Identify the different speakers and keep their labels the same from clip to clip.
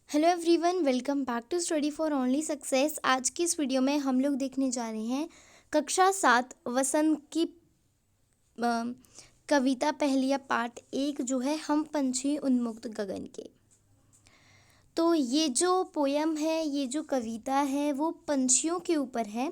Speaker 1: Hello everyone, welcome back to study for only success. आज की इस वीडियो में हम लोग देखने जा रहे हैं कक्षा 7 वसंत की कविता पहलिया पार्ट 1 जो है हम पंछी उन्मुक्त गगन के। तो ये जो पोयम है, ये जो कविता है वो पंछियों के ऊपर है।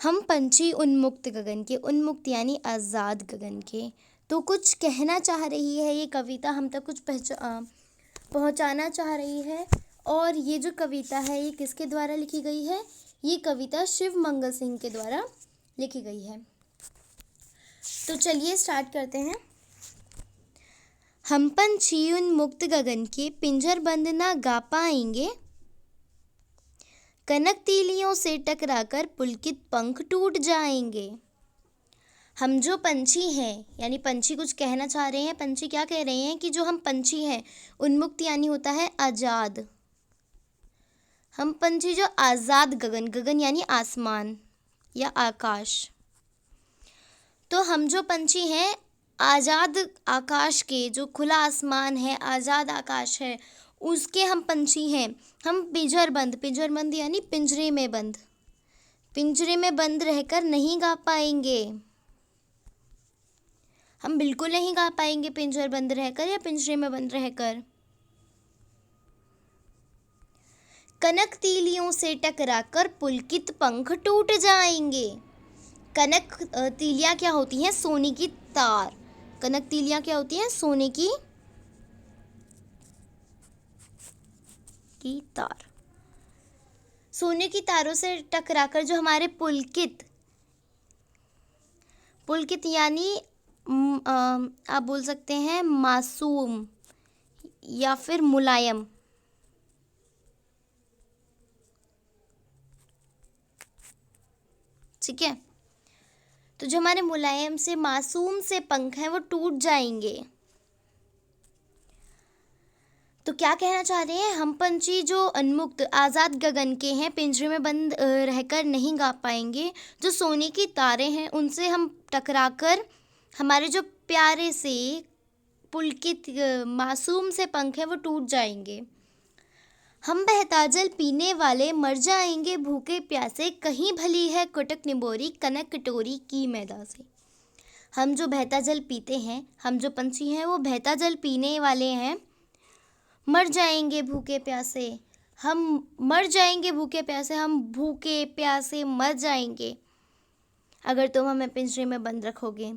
Speaker 1: हम पंछी उन्मुक्त गगन के, उन्मुक्त यानी आज़ाद गगन के। तो कुछ कहना चाह रही है ये कविता, हम तक कुछ पहुंचाना चाह रही है। और ये जो कविता है ये किसके द्वारा लिखी गई है? ये कविता शिव मंगल सिंह के द्वारा लिखी गई है। तो चलिए स्टार्ट करते हैं। हम पंछी उन्मुक्त गगन के, पिंजर बंद ना गा पाएंगे, कनक तीलियों से टकराकर पुलकित पंख टूट जाएंगे। हम जो पंछी हैं, यानी पंछी कुछ कहना चाह रहे हैं। पंछी क्या कह रहे हैं कि जो हम पंछी हैं, उन्मुक्त यानी होता है आज़ाद। हम पंछी जो आज़ाद गगन, गगन यानी आसमान या आकाश। तो हम जो पंछी हैं आज़ाद आकाश के, जो खुला आसमान है, आज़ाद आकाश है, उसके हम पंछी हैं। हम पिंजर बंद यानी पिंजरे में बंद, पिंजरे में बंद रहकर नहीं गा पाएंगे। हम बिल्कुल नहीं गा पाएंगे पिंजर बंद रहकर या पिंजरे में बंद रहकर। कनक तीलियों से टकराकर पुलकित पंख टूट जाएंगे। कनक तीलियां क्या होती हैं? सोने की तार। कनक तीलियां क्या होती हैं? सोने की तार। सोने की तारों से टकराकर जो हमारे पुलकित यानी आप बोल सकते हैं मासूम या फिर मुलायम। ठीक है, तो जो हमारे मुलायम से मासूम से पंख हैं वो टूट जाएंगे। तो क्या कहना चाह रहे हैं? हम पंछी जो उन्मुक्त आज़ाद गगन के हैं, पिंजरे में बंद रहकर नहीं गा पाएंगे। जो सोने की तारे हैं उनसे हम टकराकर हमारे जो प्यारे से पुलकित मासूम से पंख हैं वो टूट जाएंगे। हम बहता जल पीने वाले मर जाएंगे भूखे प्यासे, कहीं भली है कुटक निबोरी कनक कटोरी की मैदा से। हम जो बहता जल पीते हैं, हम जो पंछी हैं वो बहता जल पीने वाले हैं, मर जाएंगे भूखे प्यासे। हम मर जाएंगे भूखे प्यासे, हम भूखे प्यासे मर जाएंगे अगर तुम हमें पिंजरे में बंद रखोगे।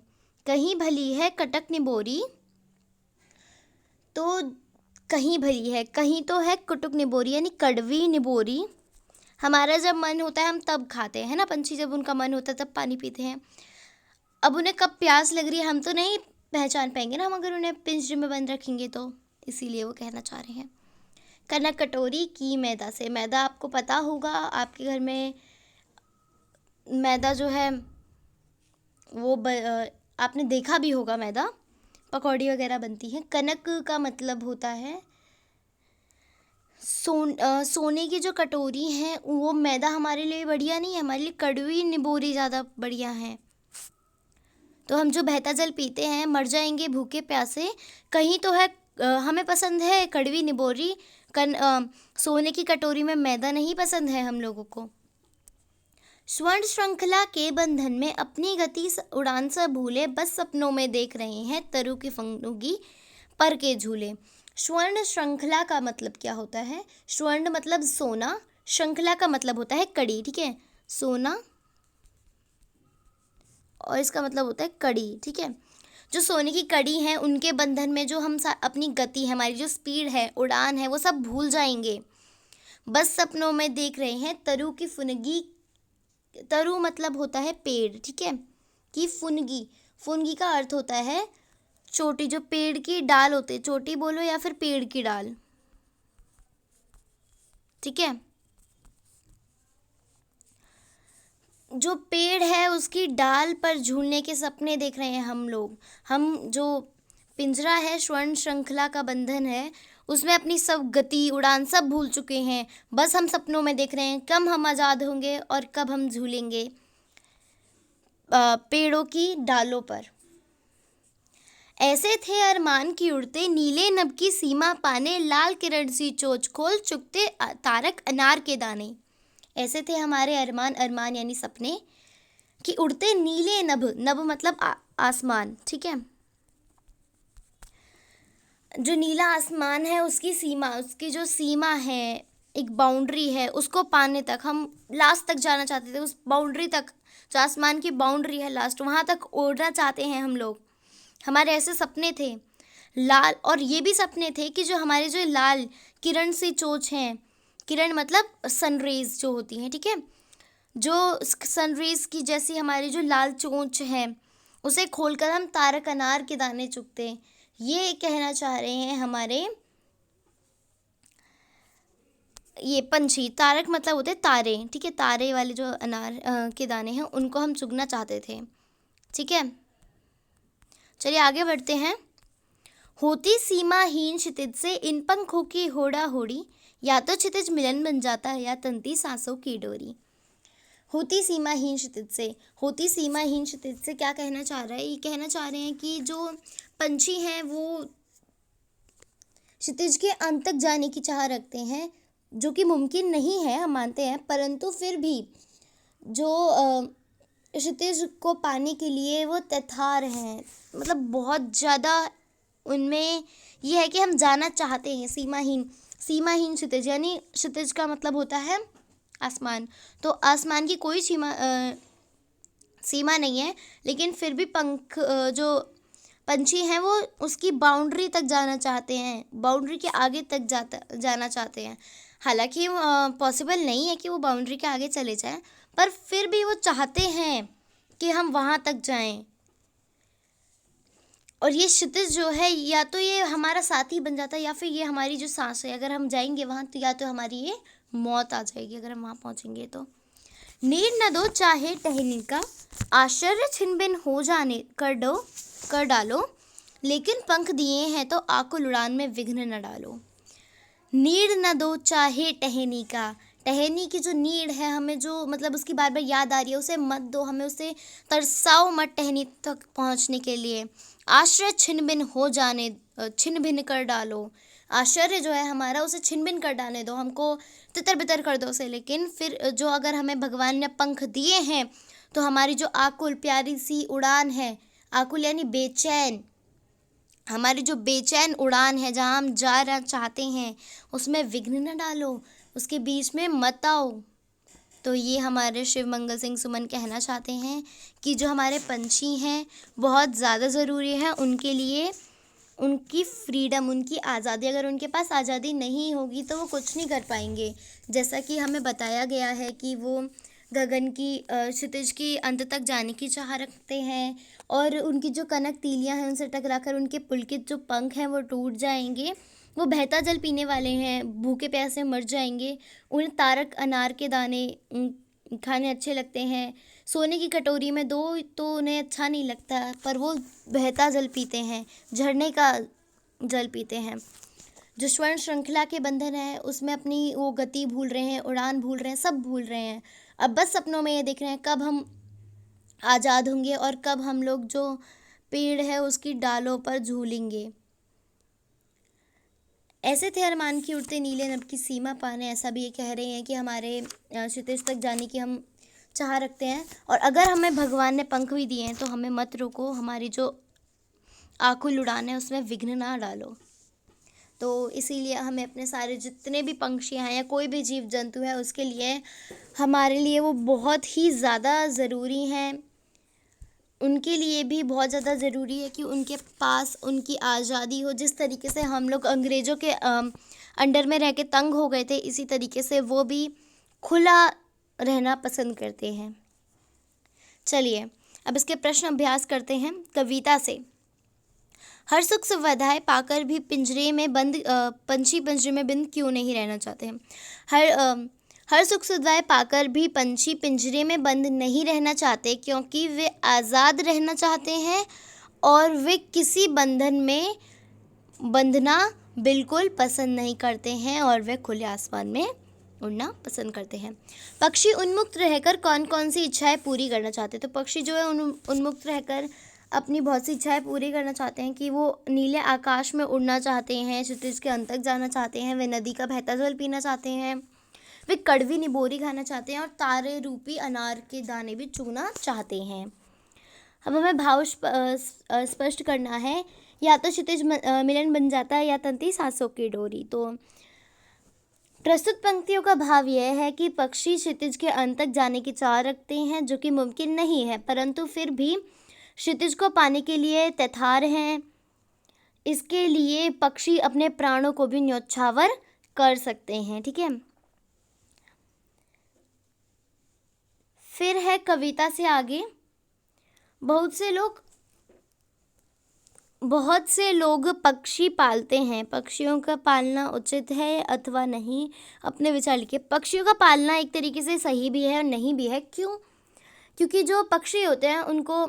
Speaker 1: कहीं भली है कटक निबोरी, तो कहीं भली है, कहीं तो है कुटुक निबोरी यानी कड़वी निबोरी। हमारा जब मन होता है हम तब खाते हैं ना, पंछी जब उनका मन होता है तब पानी पीते हैं। अब उन्हें कब प्यास लग रही है हम तो नहीं पहचान पाएंगे ना, हम अगर उन्हें पिंजरे में बंद रखेंगे तो। इसीलिए वो कहना चाह रहे हैं कनक कटोरी की मैदा से। मैदा आपको पता होगा, आपके घर में मैदा जो है वो आपने देखा भी होगा, मैदा पकौड़ी वगैरह बनती है। कनक का मतलब होता है सोने की जो कटोरी है वो मैदा हमारे लिए बढ़िया नहीं है, हमारे लिए कड़वी निबोरी ज़्यादा बढ़िया है। तो हम जो बहता जल पीते हैं मर जाएंगे भूखे प्यासे, कहीं तो है हमें पसंद है कड़वी निबोरी, सोने की कटोरी में मैदा नहीं पसंद है हम लोगों को। स्वर्ण श्रृंखला के बंधन में अपनी गति उड़ान सा भूले, बस सपनों में देख रहे हैं तरु की फंगुगी पर के झूले। स्वर्ण श्रृंखला का मतलब क्या होता है? स्वर्ण मतलब सोना, श्रृंखला का मतलब होता है कड़ी। ठीक है, सोना और इसका मतलब होता है कड़ी। ठीक है, जो सोने की कड़ी है उनके बंधन में जो हम अपनी गति है, हमारी जो स्पीड है, उड़ान है, वो सब भूल जाएंगे। बस सपनों में देख रहे हैं तरु की फुनगी। तरु मतलब होता है पेड़। ठीक है, कि फुनगी, फुनगी का अर्थ होता है चोटी, जो पेड़ की डाल होते, चोटी बोलो या फिर पेड़ की डाल। ठीक है, जो पेड़ है उसकी डाल पर झूलने के सपने देख रहे हैं हम लोग। हम जो पिंजरा है, स्वर्ण श्रृंखला का बंधन है, उसमें अपनी सब गति उड़ान सब भूल चुके हैं। बस हम सपनों में देख रहे हैं कब हम आज़ाद होंगे और कब हम झूलेंगे पेड़ों की डालों पर। ऐसे थे अरमान की उड़ते, नीले नभ की सीमा पाने, लाल किरण सी चोंच खोल, चुगते तारक अनार के दाने। ऐसे थे हमारे अरमान, अरमान यानी सपने, कि उड़ते नीले नभ, नभ मतलब आसमान, ठीक है। जो नीला आसमान है उसकी सीमा, उसकी जो सीमा है, एक बाउंड्री है, उसको पाने तक हम लास्ट तक जाना चाहते थे, उस बाउंड्री तक, जो आसमान की बाउंड्री है लास्ट, वहाँ तक उड़ना चाहते हैं हम लोग। हमारे ऐसे सपने थे लाल, और ये भी सपने थे कि जो हमारे जो लाल किरण सी चोंच हैं, किरण मतलब सनरेज जो होती हैं, ठीक है, जो सनरेज की जैसी हमारी जो लाल चोंच है, उसे खोलकर हम तारक अनार के दाने चुगते। ये कहना चाह रहे हैं हमारे ये पंछी। तारक मतलब होते तारे, ठीक है, तारे वाले जो अनार के दाने हैं उनको हम चुगना चाहते थे, ठीक है। चलिए आगे बढ़ते हैं। होती सीमाहीन क्षितिज से इन पंखों की होड़ा होड़ी, या तो क्षितिज मिलन बन जाता है या तंती सांसों की डोरी। होती सीमाहीन क्षितिज से, होती सीमाहीन क्षितिज से क्या कहना चाह रहा है? ये कहना चाह रहे हैं कि जो पंछी हैं वो क्षितिज के अंत तक जाने की चाह रखते हैं, जो कि मुमकिन नहीं है, हम मानते हैं, परंतु फिर भी जो क्षितिज को पाने के लिए वो तैयार हैं, मतलब बहुत ज़्यादा उनमें ये है कि हम जाना चाहते हैं। सीमाहीन, सीमाहीन क्षितिज यानी क्षितिज का मतलब होता है आसमान, तो आसमान की कोई सीमा नहीं है, लेकिन फिर भी पंख जो पंछी हैं वो उसकी बाउंड्री तक जाना चाहते हैं, बाउंड्री के आगे तक जाना चाहते हैं। हालांकि पॉसिबल नहीं है कि वो बाउंड्री के आगे चले जाएं, पर फिर भी वो चाहते हैं कि हम वहाँ तक जाएं। और ये क्षितिज जो है, या तो ये हमारा साथी बन जाता है, या फिर ये हमारी जो सांस है, अगर हम जाएंगे वहाँ तो या तो हमारी ये मौत आ जाएगी अगर हम वहाँ पहुँचेंगे तो। नीर न दो चाहे टहनी का, आश्चर्य छिन-भिन हो जाने कर डालो, लेकिन पंख दिए हैं तो आकुल उड़ान में विघ्न न डालो। नीड़ न दो चाहे टहनी का, टहनी की जो नीड़ है, हमें जो मतलब उसकी बार बार याद आ रही है, उसे मत दो, हमें उसे तरसाओ मत टहनी तक पहुंचने के लिए। आश्चर्य छिन भिन कर डालो, आश्चर्य जो है हमारा उसे छिन भिन कर डालने दो, हमको तितर बितर कर दो उसे। लेकिन फिर जो अगर हमें भगवान ने पंख दिए हैं तो हमारी जो आकुल प्यारी सी उड़ान है, आकुल यानी बेचैन, हमारी जो बेचैन उड़ान है जहाँ हम जाना चाहते हैं उसमें विघ्न न डालो, उसके बीच में मत आओ। तो ये हमारे शिव मंगल सिंह सुमन कहना चाहते हैं कि जो हमारे पंछी हैं बहुत ज़्यादा ज़रूरी है उनके लिए, उनकी फ्रीडम, उनकी आज़ादी। अगर उनके पास आज़ादी नहीं होगी तो वो कुछ नहीं कर पाएंगे। जैसा कि हमें बताया गया है कि वो गगन की क्षितिज की अंत तक जाने की चाह रखते हैं, और उनकी जो कनक तीलियां हैं उनसे टकराकर उनके पुलकित जो पंख हैं वो टूट जाएंगे। वो बहता जल पीने वाले हैं, भूखे प्यासे मर जाएंगे। उन्हें तारक अनार के दाने खाने अच्छे लगते हैं, सोने की कटोरी में दो तो उन्हें अच्छा नहीं लगता, पर वो बहता जल पीते हैं, झरने का जल पीते हैं। जो स्वर्ण श्रृंखला के बंधन है उसमें अपनी वो गति भूल रहे हैं, उड़ान भूल रहे हैं, सब भूल रहे हैं। अब बस सपनों में ये देख रहे हैं कब हम आज़ाद होंगे और कब हम लोग जो पेड़ है उसकी डालों पर झूलेंगे। ऐसे थे अरमान की उड़ते नीले नभ की सीमा पाने। ऐसा भी ये कह रहे हैं कि हमारे क्षितिज तक जाने की हम चाह रखते हैं, और अगर हमें भगवान ने पंख भी दिए हैं तो हमें मत रोको, हमारी जो आकुल उड़ान है उसमें विघ्न ना डालो। तो इसीलिए हमें अपने सारे जितने भी पंछी हैं या कोई भी जीव जंतु है उसके लिए, हमारे लिए वो बहुत ही ज़्यादा ज़रूरी हैं। उनके लिए भी बहुत ज़्यादा ज़रूरी है कि उनके पास उनकी आज़ादी हो। जिस तरीके से हम लोग अंग्रेज़ों के अंडर में रह के तंग हो गए थे, इसी तरीके से वो भी खुला रहना पसंद करते हैं। चलिए अब इसके प्रश्न अभ्यास करते हैं कविता से। हर सुख सुविधाएं पाकर भी पिंजरे में बंद पंछी पिंजरे में बंद क्यों नहीं रहना चाहते हैं? हर सुख सुविधाएं पाकर भी पंछी पिंजरे में बंद नहीं रहना चाहते, क्योंकि वे आज़ाद रहना चाहते हैं और वे किसी बंधन में बंधना बिल्कुल पसंद नहीं करते हैं, और वे खुले आसमान में उड़ना पसंद करते हैं। पक्षी उन्मुक्त रहकर कौन कौन सी इच्छाएं पूरी करना चाहते हैं? तो पक्षी जो है उन्मुक्त रहकर अपनी बहुत सी इच्छाएं पूरी करना चाहते हैं, कि वो नीले आकाश में उड़ना चाहते हैं, क्षितिज के अंत तक जाना चाहते हैं, वे नदी का बहता जल पीना चाहते हैं, वे कड़वी निबोरी खाना चाहते हैं और तारे रूपी अनार के दाने भी चूना चाहते हैं। अब हमें भाव स्पष्ट करना है। या तो क्षितिज मिलन बन जाता है या तंती सांसों की डोरी। तो प्रस्तुत पंक्तियों का भाव यह है कि पक्षी क्षितिज के अंत तक जाने की चाह रखते हैं, जो कि मुमकिन नहीं है, परंतु फिर भी क्षितिज को पाने के लिए तैयार हैं। इसके लिए पक्षी अपने प्राणों को भी न्यौछावर कर सकते हैं। ठीक है, फिर है कविता से आगे। बहुत से लोग पक्षी पालते हैं। पक्षियों का पालना उचित है अथवा नहीं, अपने विचार लिखिए। पक्षियों का पालना एक तरीके से सही भी है और नहीं भी है। क्यों? क्योंकि जो पक्षी होते हैं उनको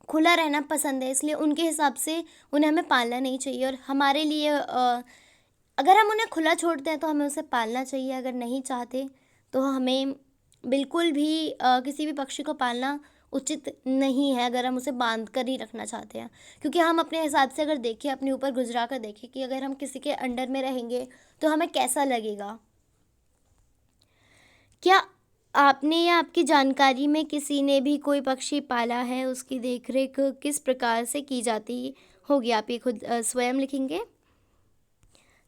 Speaker 1: खुला रहना पसंद है, इसलिए उनके हिसाब से उन्हें हमें पालना नहीं चाहिए। और हमारे लिए अगर हम उन्हें खुला छोड़ते हैं तो हमें उसे पालना चाहिए। अगर नहीं चाहते तो हमें बिल्कुल भी किसी भी पक्षी को पालना उचित नहीं है, अगर हम उसे बांध कर ही रखना चाहते हैं। क्योंकि हम अपने हिसाब से अगर देखें, अपने ऊपर गुजरा कर देखें कि अगर हम किसी के अंडर में रहेंगे तो हमें कैसा लगेगा। क्या आपने या आपकी जानकारी में किसी ने भी कोई पक्षी पाला है? उसकी देखरेख किस प्रकार से की जाती होगी? आप ये खुद स्वयं लिखेंगे।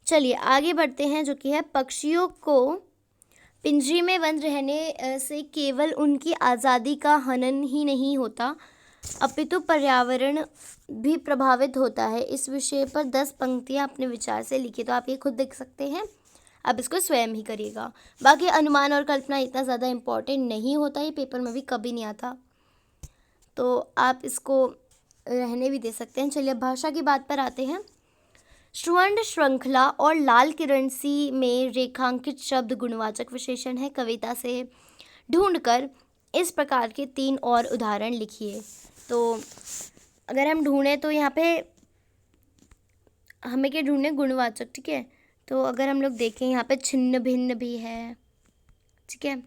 Speaker 1: चलिए आगे बढ़ते हैं, जो कि है पक्षियों को पिंजरे में बंद रहने से केवल उनकी आज़ादी का हनन ही नहीं होता, अपितु पर्यावरण भी प्रभावित होता है। इस विषय पर 10 पंक्तियां अपने विचार से लिखिए। तो आप ये खुद देख सकते हैं, अब इसको स्वयं ही करिएगा। बाकी अनुमान और कल्पना इतना ज़्यादा इम्पोर्टेंट नहीं होता, ये पेपर में भी कभी नहीं आता, तो आप इसको रहने भी दे सकते हैं। चलिए अब भाषा की बात पर आते हैं। स्वर्ण श्रृंखला और लाल किरण सी में रेखांकित शब्द गुणवाचक विशेषण है। कविता से ढूंढकर इस प्रकार के 3 और उदाहरण लिखिए। तो अगर हम ढूंढें तो यहाँ पे हमें क्या ढूंढे? गुणवाचक। ठीक है, तो अगर हम लोग देखें यहाँ पे छिन्न भिन्न भी है। ठीक है,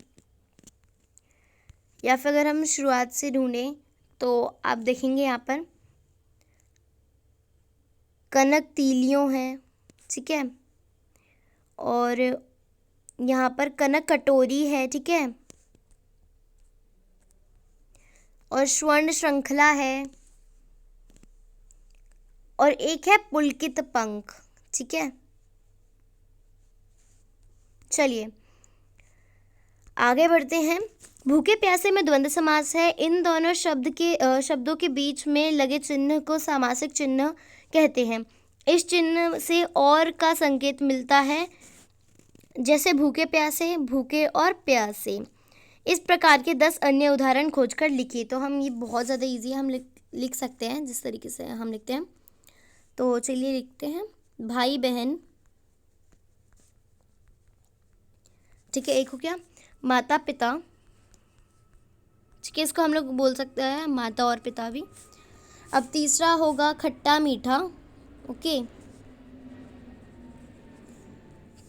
Speaker 1: या फिर अगर हम शुरुआत से ढूंढें तो आप देखेंगे यहाँ पर कनक तीलियों है। ठीक है, और यहाँ पर कनक कटोरी है। ठीक है, और स्वर्ण श्रृंखला है, और एक है पुलकित पंख। ठीक है, चलिए आगे बढ़ते हैं। भूखे प्यासे में द्वंद्व समास है। इन दोनों शब्दों के बीच में लगे चिन्ह को सामासिक चिन्ह कहते हैं। इस चिन्ह से और का संकेत मिलता है, जैसे भूखे प्यासे, भूखे और प्यासे। इस प्रकार के 10 अन्य उदाहरण खोजकर लिखिए। तो हम ये बहुत ज़्यादा इजी हम लिख सकते हैं जिस तरीके से हम लिखते हैं। तो चलिए लिखते हैं, भाई बहन। ठीक है, एक हो गया माता पिता। ठीक है, इसको हम लोग बोल सकते हैं माता और पिता भी। अब तीसरा होगा खट्टा मीठा। ओके,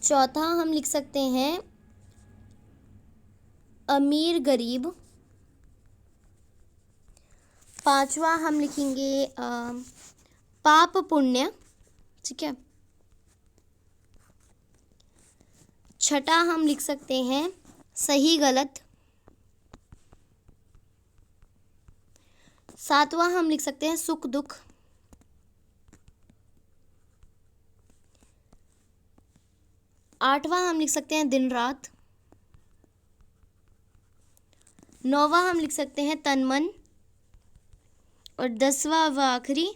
Speaker 1: चौथा हम लिख सकते हैं अमीर गरीब। पांचवा हम लिखेंगे पाप पुण्य। ठीक है, छठा हम लिख सकते हैं सही गलत। सातवां हम लिख सकते हैं सुख दुख। आठवां हम लिख सकते हैं दिन रात। नौवां हम लिख सकते हैं तन मन। और 10वां व आखिरी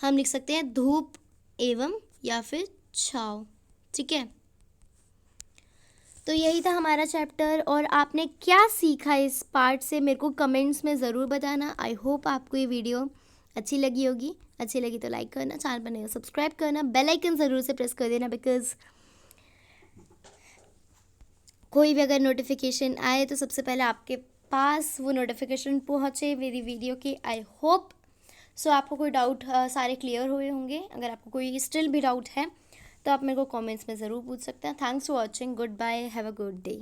Speaker 1: हम लिख सकते हैं धूप एवं या फिर छाव। ठीक है, तो यही था हमारा चैप्टर। और आपने क्या सीखा इस पार्ट से मेरे को कमेंट्स में ज़रूर बताना। आई होप आपको ये वीडियो अच्छी लगी होगी। अच्छी लगी तो लाइक करना, चैनल पर नया सब्सक्राइब करना, बेल आइकन ज़रूर से प्रेस कर देना, बिकॉज़ कोई भी अगर नोटिफिकेशन आए तो सबसे पहले आपके पास वो नोटिफिकेशन पहुँचे मेरी वीडियो की। आई होप सो आपको कोई डाउट सारे क्लियर हुए होंगे। अगर आपको कोई स्टिल भी डाउट है तो आप मेरे को कमेंट्स में ज़रूर पूछ सकते हैं। Thanks for watching, good bye, have a good day.